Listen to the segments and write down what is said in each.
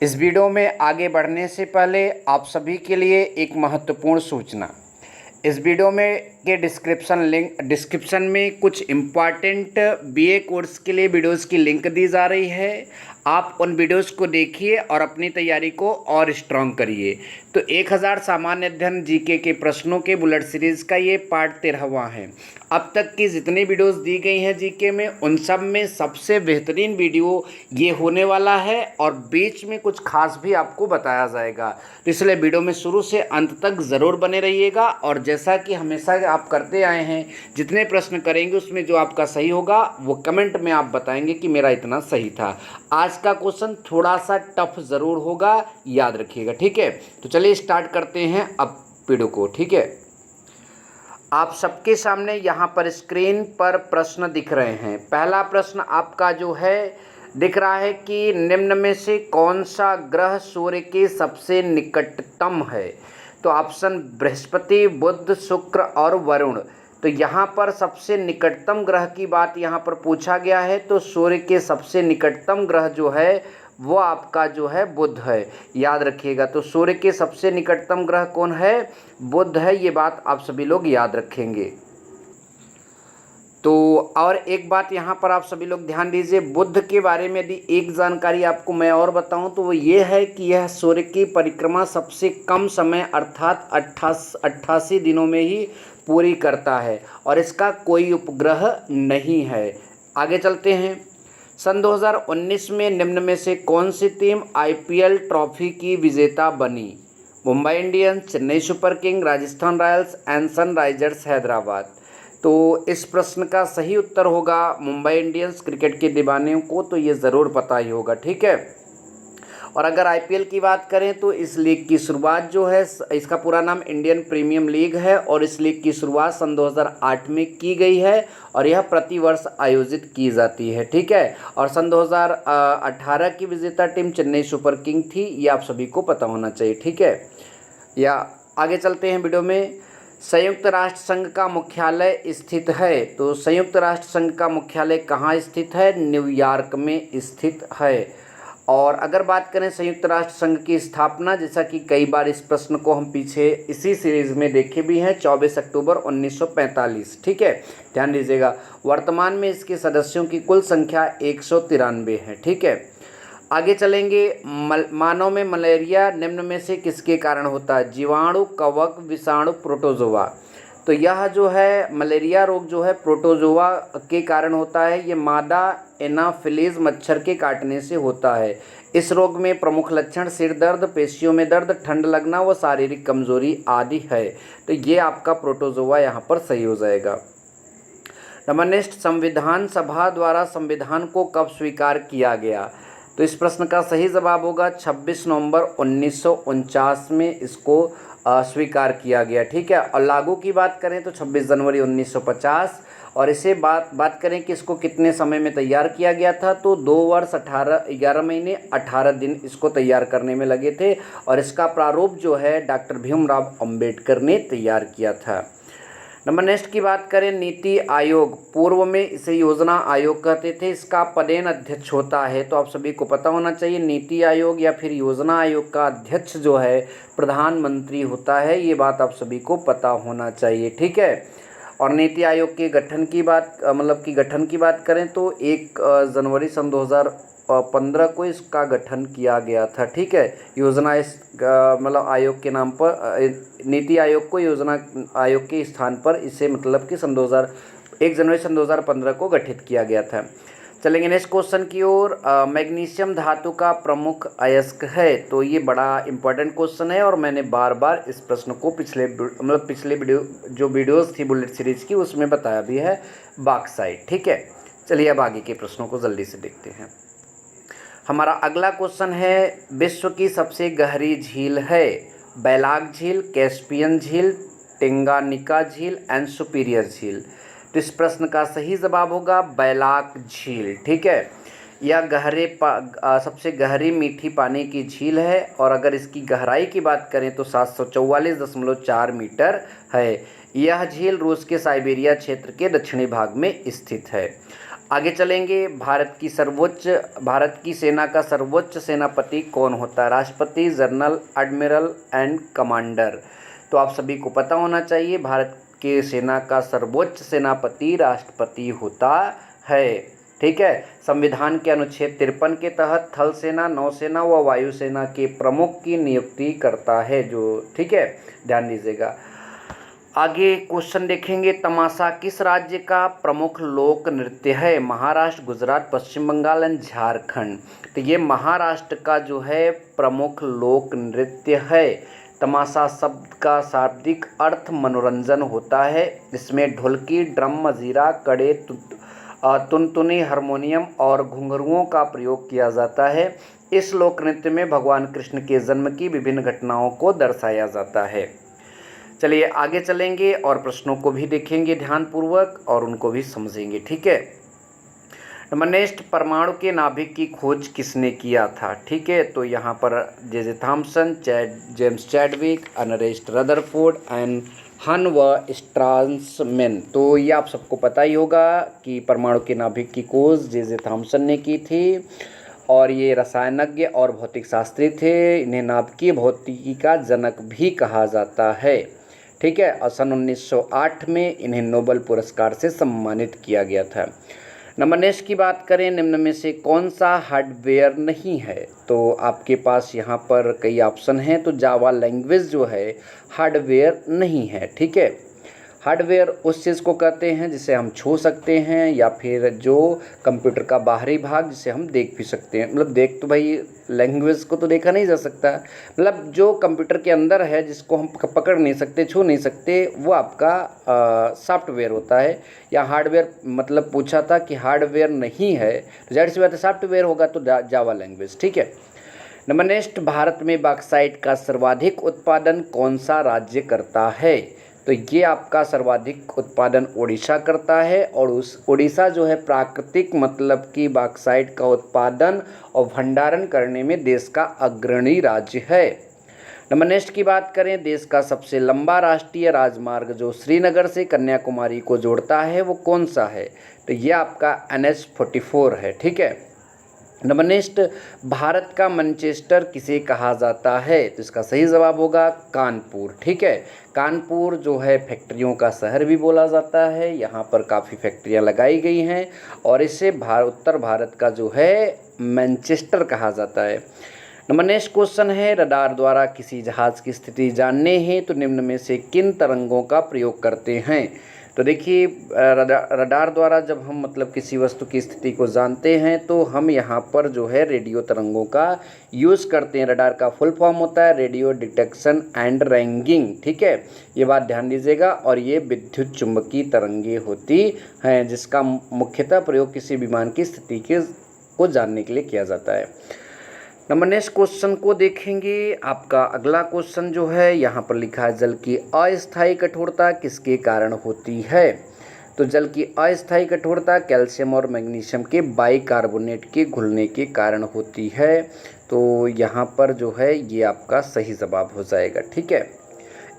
इस वीडियो में आगे बढ़ने से पहले आप सभी के लिए एक महत्वपूर्ण सूचना। इस वीडियो में के डिस्क्रिप्शन में कुछ इम्पॉर्टेंट बीए कोर्स के लिए वीडियोस की लिंक दी जा रही है। आप उन वीडियोस को देखिए और अपनी तैयारी को और स्ट्रॉन्ग करिए। तो 1000 सामान्य अध्ययन जीके के प्रश्नों के बुलेट सीरीज़ का ये पार्ट 13वां है। अब तक की जितनी वीडियोस दी गई हैं जीके में, उन सब में सबसे बेहतरीन वीडियो ये होने वाला है और बीच में कुछ खास भी आपको बताया जाएगा। तो इसलिए वीडियो में शुरू से अंत तक ज़रूर बने रहिएगा। और जैसा कि हमेशा आप करते आए हैं, जितने प्रश्न करेंगे उसमें जो आपका सही होगा वो कमेंट में आप बताएंगे कि मेरा इतना सही था। आज का क्वेश्चन थोड़ा सा टफ ज़रूर होगा, याद रखिएगा, ठीक है। तो चलिए स्टार्ट करते हैं अब वीडियो को, ठीक है। आप सबके सामने यहाँ पर स्क्रीन पर प्रश्न दिख रहे हैं। पहला प्रश्न आपका जो है दिख रहा है कि निम्न में से कौन सा ग्रह सूर्य के सबसे निकटतम है। तो ऑप्शन बृहस्पति, बुध, शुक्र और वरुण। तो यहाँ पर सबसे निकटतम ग्रह की बात यहाँ पर पूछा गया है। तो सूर्य के सबसे निकटतम ग्रह जो है वो आपका जो है बुध है, याद रखिएगा। तो सूर्य के सबसे निकटतम ग्रह कौन है? बुध है। ये बात आप सभी लोग याद रखेंगे। तो और एक बात यहाँ पर आप सभी लोग ध्यान दीजिए, बुध के बारे में यदि एक जानकारी आपको मैं और बताऊं तो वो ये है कि यह सूर्य की परिक्रमा सबसे कम समय अर्थात 88 दिनों में ही पूरी करता है और इसका कोई उपग्रह नहीं है। आगे चलते हैं। सन 2019 में निम्न में से कौन सी टीम आईपीएल ट्रॉफी की विजेता बनी? Mumbai Indians, Chennai super king, Rajasthan Royals and Sunrisers Hyderabad. तो इस प्रश्न का सही उत्तर होगा मुंबई इंडियंस। क्रिकेट के दीवानों को तो ये ज़रूर पता ही होगा, ठीक है। और अगर आईपीएल की बात करें तो इस लीग की शुरुआत जो है, इसका पूरा नाम इंडियन प्रीमियम लीग है और इस लीग की शुरुआत सन 2008 में की गई है और यह प्रतिवर्ष आयोजित की जाती है, ठीक है। और सन 2018 की विजेता टीम चेन्नई सुपर किंग थी, ये आप सभी को पता होना चाहिए, ठीक है। या आगे चलते हैं वीडियो में। संयुक्त राष्ट्र संघ का मुख्यालय स्थित है। तो संयुक्त राष्ट्र संघ का मुख्यालय कहाँ स्थित है? न्यूयॉर्क में स्थित है। और अगर बात करें संयुक्त राष्ट्र संघ की स्थापना, जैसा कि कई बार इस प्रश्न को हम पीछे इसी सीरीज़ में देखे भी हैं, 24 अक्टूबर 1945, ठीक है, ध्यान दीजिएगा। वर्तमान में इसके सदस्यों की कुल संख्या 193 है, ठीक है। आगे चलेंगे। मानव में मलेरिया निम्न में से किसके कारण होता है? जीवाणु, कवक, विषाणु, प्रोटोजोआ। तो यह जो है मलेरिया रोग जो है प्रोटोजोआ के कारण होता है। ये मादा एनाफिलीज मच्छर के काटने से होता है। इस रोग में प्रमुख लक्षण सिर दर्द, पेशियों में दर्द, ठंड लगना व शारीरिक कमजोरी आदि है। तो ये आपका प्रोटोजोआ यहाँ पर सही हो जाएगा। नंबर नेक्स्ट, संविधान सभा द्वारा संविधान को कब स्वीकार किया गया? तो इस प्रश्न का सही जवाब होगा 26 नवंबर 1949 में इसको स्वीकार किया गया, ठीक है। और लागू की बात करें तो 26 जनवरी 1950। और इसे बात करें कि इसको कितने समय में तैयार किया गया था, तो 2 वर्ष 11 महीने 18 दिन इसको तैयार करने में लगे थे। और इसका प्रारूप जो है डॉक्टर भीमराव अंबेडकर ने तैयार किया था। नंबर नेक्स्ट की बात करें, नीति आयोग, पूर्व में इसे योजना आयोग कहते थे, इसका पदेन अध्यक्ष होता है। तो आप सभी को पता होना चाहिए नीति आयोग या फिर योजना आयोग का अध्यक्ष जो है प्रधानमंत्री होता है। ये बात आप सभी को पता होना चाहिए, ठीक है। और नीति आयोग के गठन की बात करें तो 1 जनवरी सन 2015 को इसका गठन किया गया था, ठीक है। योजना आयोग के नाम पर, नीति आयोग को योजना आयोग के स्थान पर इसे कि 1 जनवरी सन 2015 को गठित किया गया था। चलेंगे नेक्स्ट क्वेश्चन की ओर। मैग्नीशियम धातु का प्रमुख अयस्क है। तो ये बड़ा इंपॉर्टेंट क्वेश्चन है और मैंने बार बार इस प्रश्न को पिछले वीडियोस थी बुलेट सीरीज की उसमें बताया भी है, बॉक्साइट, ठीक है। चलिए अब आगे के प्रश्नों को जल्दी से देखते हैं। हमारा अगला क्वेश्चन है, विश्व की सबसे गहरी झील है? बैलाक झील, कैस्पियन झील, टेंगानिका झील एंड सुपीरियर झील। तो इस प्रश्न का सही जवाब होगा बैलाक झील, ठीक है। यह सबसे गहरी मीठी पानी की झील है और अगर इसकी गहराई की बात करें तो 744.4 मीटर है। यह झील रूस के साइबेरिया क्षेत्र के दक्षिणी भाग में स्थित है। आगे चलेंगे, भारत की सेना का सर्वोच्च सेनापति कौन होता है? राष्ट्रपति, जनरल, एडमिरल एंड कमांडर। तो आप सभी को पता होना चाहिए, भारत के सेना का सर्वोच्च सेनापति राष्ट्रपति होता है। ठीक है। संविधान के अनुच्छेद 53 के तहत थल सेना, नौसेना व वायुसेना के प्रमुख की नियुक्ति करता है जो, ठीक है, ध्यान दीजिएगा। आगे क्वेश्चन देखेंगे, तमाशा किस राज्य का प्रमुख लोक नृत्य है? महाराष्ट्र, गुजरात, पश्चिम बंगाल एंड झारखंड। तो ये महाराष्ट्र का जो है प्रमुख लोक नृत्य है। तमाशा शब्द का शाब्दिक अर्थ मनोरंजन होता है। इसमें ढोलकी, ड्रम, मजीरा, कड़े, तुनतुनी, हारमोनियम और घुंघरुओं का प्रयोग किया जाता है। इस लोक नृत्य में भगवान कृष्ण के जन्म की विभिन्न घटनाओं को दर्शाया जाता है। चलिए आगे चलेंगे और प्रश्नों को भी देखेंगे ध्यानपूर्वक और उनको भी समझेंगे। ठीक है। नंबर नेक्स्ट, परमाणु के नाभिक की खोज किसने किया था? ठीक है, तो यहाँ पर J Thomson, James Chadwick, Ernest Rutherford and Hahn व स्ट्रासमैन। तो ये आप सबको पता ही होगा कि परमाणु के नाभिक की खोज जे थॉमसन ने की थी और ये रसायनज्ञ और भौतिक शास्त्री थे। इन्हें नाभिकीय भौतिकी का जनक भी कहा जाता है। ठीक है, और सन 1908 में इन्हें नोबेल पुरस्कार से सम्मानित किया गया था। नंबर नेक्स्ट की बात करें, निम्न में से कौन सा हार्डवेयर नहीं है? तो आपके पास यहाँ पर कई ऑप्शन हैं। तो जावा लैंग्वेज जो है हार्डवेयर नहीं है। ठीक है, हार्डवेयर उस चीज़ को कहते हैं जिसे हम छू सकते हैं या फिर जो कंप्यूटर का बाहरी भाग जिसे हम देख भी सकते हैं। मतलब देख तो भाई लैंग्वेज को तो देखा नहीं जा सकता, मतलब जो कंप्यूटर के अंदर है जिसको हम पकड़ नहीं सकते, छू नहीं सकते, वो आपका सॉफ्टवेयर होता है। या हार्डवेयर मतलब पूछा था कि हार्डवेयर नहीं है तो जाहिर सी बात है सॉफ्टवेयर होगा, तो जावा लैंग्वेज। ठीक है। नंबर नेक्स्ट, भारत में बॉक्साइट का सर्वाधिक उत्पादन कौन सा राज्य करता है? तो ये आपका सर्वाधिक उत्पादन ओडिशा करता है और उस ओडिशा जो है प्राकृतिक मतलब कि बॉक्साइट का उत्पादन और भंडारण करने में देश का अग्रणी राज्य है। नंबर नेक्स्ट की बात करें, देश का सबसे लंबा राष्ट्रीय राजमार्ग जो श्रीनगर से कन्याकुमारी को जोड़ता है वो कौन सा है? तो ये आपका NH-44 है। ठीक है। नंबर नेक्स्ट, भारत का मैनचेस्टर किसे कहा जाता है? तो इसका सही जवाब होगा कानपुर। ठीक है, कानपुर जो है फैक्ट्रियों का शहर भी बोला जाता है। यहाँ पर काफ़ी फैक्ट्रियाँ लगाई गई हैं और इसे उत्तर भारत का जो है मैनचेस्टर कहा जाता है। नंबर नेक्स्ट क्वेश्चन है, रडार द्वारा किसी जहाज़ की स्थिति जानने हेतु निम्न में से किन तरंगों का प्रयोग करते हैं? तो देखिए, रडार द्वारा जब हम मतलब किसी वस्तु की स्थिति को जानते हैं तो हम यहाँ पर जो है रेडियो तरंगों का यूज़ करते हैं। रडार का फुल फॉर्म होता है रेडियो डिटेक्शन एंड रैंगिंग। ठीक है, ये बात ध्यान दीजिएगा। और ये विद्युत चुंबकीय तरंगें होती हैं जिसका मुख्यतः प्रयोग किसी विमान की स्थिति को जानने के लिए किया जाता है। नंबर नेक्स्ट क्वेश्चन को देखेंगे। आपका अगला क्वेश्चन जो है यहाँ पर लिखा है, जल की अस्थायी कठोरता किसके कारण होती है? तो जल की अस्थायी कठोरता कैल्शियम और मैग्नीशियम के बाइकार्बोनेट के घुलने के कारण होती है। तो यहाँ पर जो है ये आपका सही जवाब हो जाएगा। ठीक है,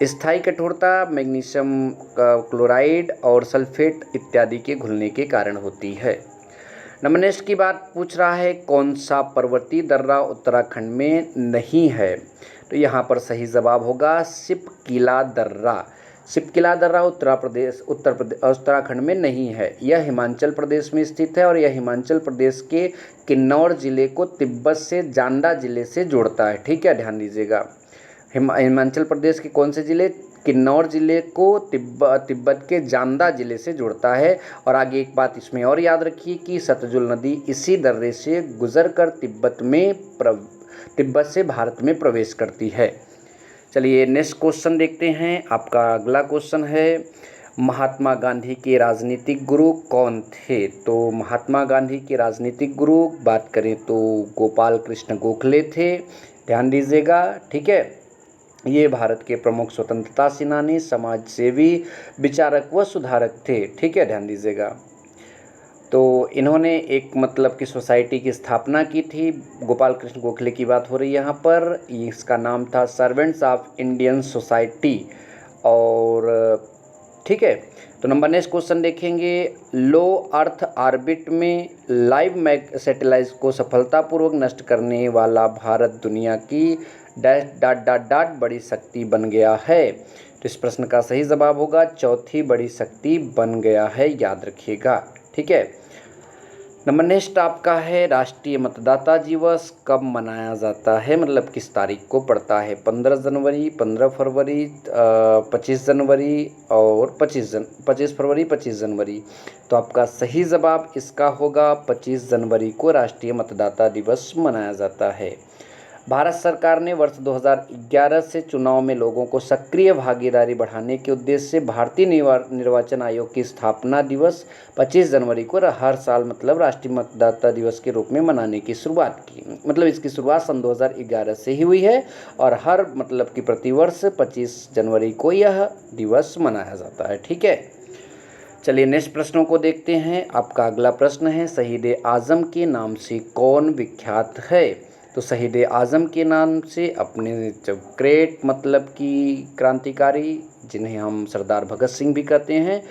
स्थायी कठोरता मैग्नीशियम क्लोराइड और सल्फेट इत्यादि के घुलने के कारण होती है। नंबर नेक्स्ट की बात पूछ रहा है, कौन सा पर्वतीय दर्रा उत्तराखंड में नहीं है? तो यहाँ पर सही जवाब होगा सिपकिला दर्रा। सिपकिला दर्रा उत्तराखंड में नहीं है, यह हिमाचल प्रदेश में स्थित है और यह हिमाचल प्रदेश के किन्नौर जिले को तिब्बत से जांडा जिले से जोड़ता है। ठीक है, ध्यान दीजिएगा। हिमाचल प्रदेश के कौन से जिले? किन्नौर जिले को तिब्बत के जांडा जिले से जोड़ता है। और आगे एक बात इसमें और याद रखिए कि सतलुज नदी इसी दर्रे से गुजरकर तिब्बत से भारत में प्रवेश करती है। चलिए नेक्स्ट क्वेश्चन देखते हैं। आपका अगला क्वेश्चन है, महात्मा गांधी के राजनीतिक गुरु कौन थे? तो महात्मा गांधी के राजनीतिक गुरु बात करें तो गोपाल कृष्ण गोखले थे। ध्यान दीजिएगा। ठीक है, ये भारत के प्रमुख स्वतंत्रता सेनानी, समाज सेवी, विचारक व सुधारक थे। ठीक है, ध्यान दीजिएगा। तो इन्होंने एक मतलब की सोसाइटी की स्थापना की थी। गोपाल कृष्ण गोखले की बात हो रही है यहाँ पर। इसका नाम था सर्वेंट्स ऑफ इंडियन सोसाइटी। और ठीक है। तो नंबर नेक्स्ट क्वेश्चन देखेंगे, लो अर्थ ऑर्बिट में लाइव मैग सैटेलाइट को सफलतापूर्वक नष्ट करने वाला भारत दुनिया की डैश डॉट डॉट डॉट बड़ी शक्ति बन गया है। तो इस प्रश्न का सही जवाब होगा चौथी बड़ी शक्ति बन गया है, याद रखिएगा। ठीक है। नंबर नेक्स्ट आपका है, राष्ट्रीय मतदाता दिवस कब मनाया जाता है, मतलब किस तारीख को पड़ता है? 15 जनवरी, 15 फरवरी, 25 जनवरी और 25 फरवरी, 25 जनवरी। तो आपका सही जवाब इसका होगा 25 जनवरी को राष्ट्रीय मतदाता दिवस मनाया जाता है। भारत सरकार ने वर्ष 2011 से चुनाव में लोगों को सक्रिय भागीदारी बढ़ाने के उद्देश्य से भारतीय निर्वाचन आयोग की स्थापना दिवस 25 जनवरी को हर साल मतलब राष्ट्रीय मतदाता दिवस के रूप में मनाने की शुरुआत की। मतलब इसकी शुरुआत सन 2011 से ही हुई है और हर मतलब कि प्रतिवर्ष 25 जनवरी को यह दिवस मनाया जाता है। ठीक है। चलिए नेक्स्ट प्रश्नों को देखते हैं। आपका अगला प्रश्न है, शहीद आजम के नाम से कौन विख्यात है? तो शहीद आजम के नाम से अपने जब ग्रेट मतलब कि क्रांतिकारी, जिन्हें हम सरदार भगत सिंह भी कहते हैं,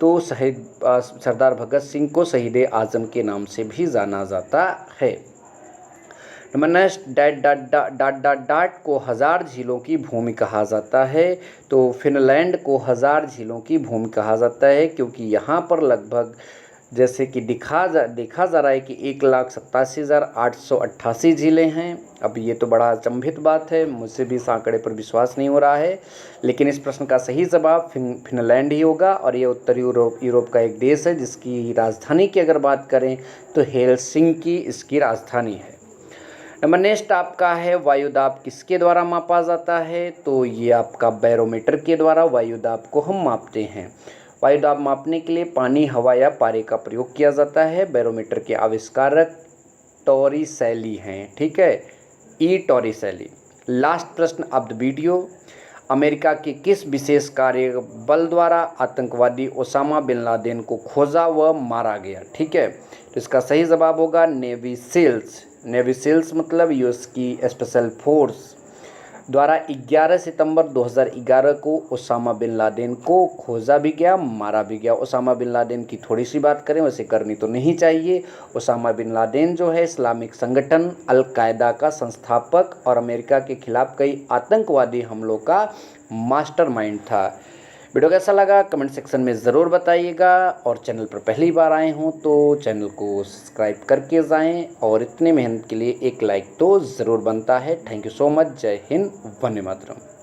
तो शहीद सरदार भगत सिंह को शहीद आजम के नाम से भी जाना जाता है। Number next, that dot dot dot dot को 1000 झीलों की भूमि कहा जाता है। तो फिनलैंड को 1000 झीलों की भूमि कहा जाता है क्योंकि यहाँ पर लगभग जैसे कि देखा जा रहा है कि 1,87,888 झीलें हैं। अब ये तो बड़ा अचंभित बात है, मुझसे भी इस आंकड़े पर विश्वास नहीं हो रहा है, लेकिन इस प्रश्न का सही जवाब फिनलैंड ही होगा और ये उत्तरी यूरोप का एक देश है जिसकी राजधानी की अगर बात करें तो हेलसिंकी इसकी राजधानी है। नंबर नेक्स्ट आपका है, वायुदाब किसके द्वारा मापा जाता है? तो ये आपका बैरोमीटर के द्वारा वायुदाब को हम मापते हैं। वायुदाब मापने के लिए पानी, हवा या पारे का प्रयोग किया जाता है। बैरोमीटर के आविष्कारक टॉरिसेली हैं। ठीक है, ई टॉरिसेली। लास्ट प्रश्न ऑफ द वीडियो, अमेरिका के किस विशेष कार्य बल द्वारा आतंकवादी ओसामा बिन लादेन को खोजा व मारा गया? ठीक है, तो इसका सही जवाब होगा नेवी सील्स। नेवी सील्स मतलब यूएस की स्पेशल फोर्स द्वारा 11 सितंबर 2011 को ओसामा बिन लादेन को खोजा भी गया, मारा भी गया। ओसामा बिन लादेन की थोड़ी सी बात करें, वैसे करनी तो नहीं चाहिए। ओसामा बिन लादेन जो है इस्लामिक संगठन अल कायदा का संस्थापक और अमेरिका के खिलाफ कई आतंकवादी हमलों का मास्टरमाइंड था। वीडियो कैसा लगा कमेंट सेक्शन में ज़रूर बताइएगा और चैनल पर पहली बार आए हों तो चैनल को सब्सक्राइब करके जाएं और इतनी मेहनत के लिए एक लाइक तो ज़रूर बनता है। Thank you so much. जय हिंद, वंदे मातरम।